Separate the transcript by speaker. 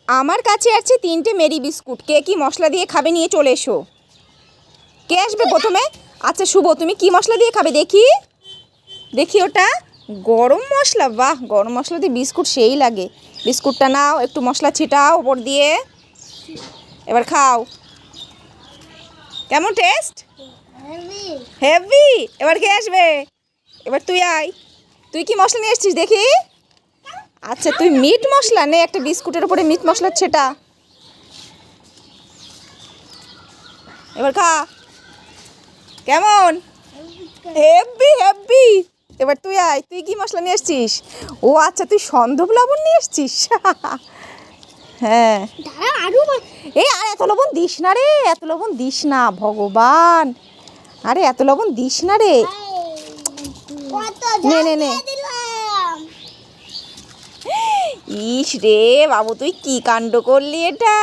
Speaker 1: আমার কাছে আছে 3টে মেরি বিস্কুট। কে কি মশলা দিয়ে খাবে নিয়ে চলে এসো। কে আসবে প্রথমে? আচ্ছা শুভ, তুমি কি মশলা দিয়ে খাবে দেখি? দেখি ওটা গরম মশলা। বাহ, গরম মশলা দিয়ে বিস্কুট সেই লাগে। বিস্কুটটা নাও, একটু মশলা ছিটাও ওপর দিয়ে, এবার খাও। কেমন টেস্ট? হেভি। এবার কে আসবে? এবার তুই আয়। তুই কি মশলা নিয়ে এসছিস দেখি? আচ্ছা তুই মিট মশলা নে, একটা বিস্কুটের উপরে মিট মশলা ছেটা। এবার খা। কেমন? Heavy heavy. এবার তুই আয়, তুই কি মশলা নিয়ে এসছিস? ও আচ্ছা, তুই সন্ধব লবণ নিয়ে এসছিস। হ্যাঁ, এই আর এত লবণ দিস না রে, এত লবণ দিস না ভগবান। আরে এত লবণ দিস না রে। নে নে নে। ইস রে বাবু, তুই কি কাণ্ড করলি এটা।